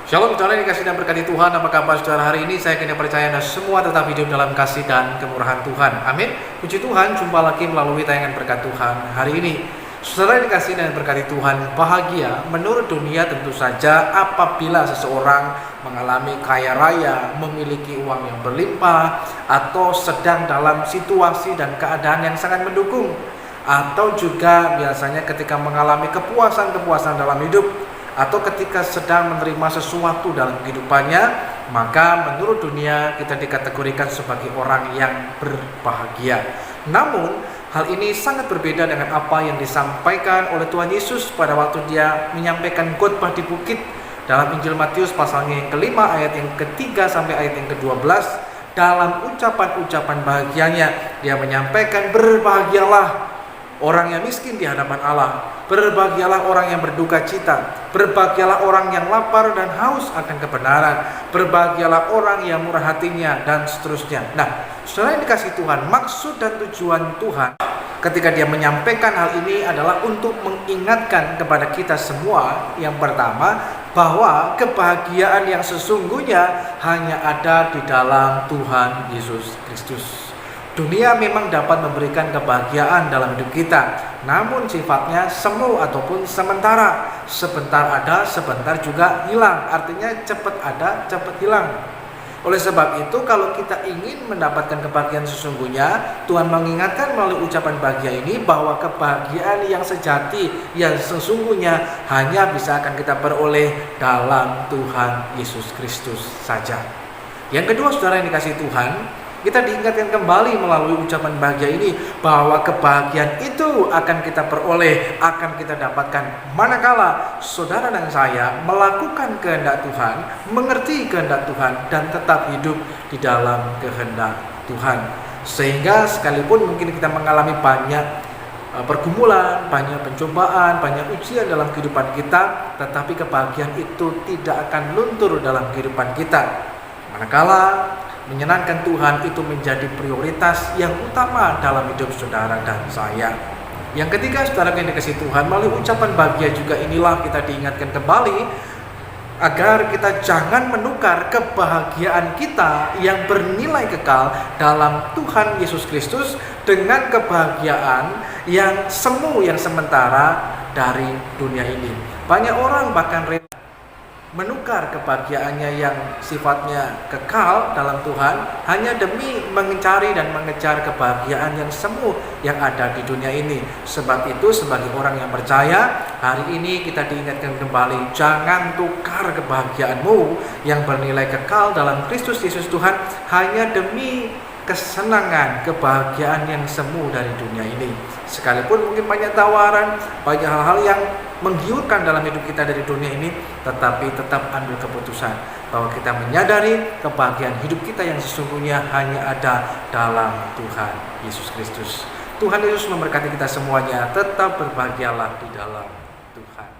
Shalom saudara yang dikasih dan berkati Tuhan. Apa kabar saudara hari ini? Saya kini percaya Anda semua tetap hidup dalam kasih dan kemurahan Tuhan. Amin. Puji Tuhan, jumpa lagi melalui tayangan berkat Tuhan hari ini. Saudara yang dikasih dan berkati Tuhan, bahagia menurut dunia tentu saja apabila seseorang mengalami kaya raya, memiliki uang yang berlimpah, atau sedang dalam situasi dan keadaan yang sangat mendukung, atau juga biasanya ketika mengalami kepuasan-kepuasan dalam hidup, atau ketika sedang menerima sesuatu dalam kehidupannya, maka menurut dunia kita dikategorikan sebagai orang yang berbahagia. Namun hal ini sangat berbeda dengan apa yang disampaikan oleh Tuhan Yesus pada waktu dia menyampaikan khotbah di bukit dalam Injil Matius pasalnya yang kelima ayat yang ketiga sampai ayat yang ke-12. Dalam ucapan-ucapan bahagianya dia menyampaikan, berbahagialah orang yang miskin di hadapan Allah, berbahagialah orang yang berduka cita, berbahagialah orang yang lapar dan haus akan kebenaran, berbahagialah orang yang murah hatinya, dan seterusnya. Nah, saudara yang dikasih Tuhan, maksud dan tujuan Tuhan ketika dia menyampaikan hal ini adalah untuk mengingatkan kepada kita semua, yang pertama, bahwa kebahagiaan yang sesungguhnya hanya ada di dalam Tuhan Yesus Kristus. Dunia memang dapat memberikan kebahagiaan dalam hidup kita, namun sifatnya semu ataupun sementara. Sebentar ada, sebentar juga hilang. Artinya cepat ada, cepat hilang. Oleh sebab itu, kalau kita ingin mendapatkan kebahagiaan sesungguhnya, Tuhan mengingatkan melalui ucapan bahagia ini bahwa kebahagiaan yang sejati, yang sesungguhnya hanya bisa akan kita peroleh dalam Tuhan Yesus Kristus saja. Yang kedua, saudara yang dikasih Tuhan, kita diingatkan kembali melalui ucapan bahagia ini bahwa kebahagiaan itu akan kita peroleh, akan kita dapatkan manakala saudara dan saya melakukan kehendak Tuhan, mengerti kehendak Tuhan, dan tetap hidup di dalam kehendak Tuhan. Sehingga sekalipun mungkin kita mengalami banyak pergumulan, banyak pencobaan, banyak ujian dalam kehidupan kita, tetapi kebahagiaan itu tidak akan luntur dalam kehidupan kita. Manakala menyenangkan Tuhan itu menjadi prioritas yang utama dalam hidup saudara dan saya. Yang ketiga, saudara yang dikasih Tuhan, melalui ucapan bahagia juga inilah kita diingatkan kembali agar kita jangan menukar kebahagiaan kita yang bernilai kekal dalam Tuhan Yesus Kristus dengan kebahagiaan yang semu, yang sementara dari dunia ini. Banyak orang bahkan menukar kebahagiaannya yang sifatnya kekal dalam Tuhan hanya demi mencari dan mengejar kebahagiaan yang semu yang ada di dunia ini. Sebab itu, sebagai orang yang percaya, hari ini kita diingatkan kembali, jangan tukar kebahagiaanmu yang bernilai kekal dalam Kristus Yesus Tuhan hanya demi kesenangan, kebahagiaan yang semu dari dunia ini. Sekalipun mungkin banyak tawaran, banyak hal-hal yang menggiurkan dalam hidup kita dari dunia ini, tetapi tetap ambil keputusan bahwa kita menyadari kebahagiaan hidup kita yang sesungguhnya hanya ada dalam Tuhan Yesus Kristus. Tuhan Yesus memberkati kita semuanya. Tetap berbahagialah di dalam Tuhan.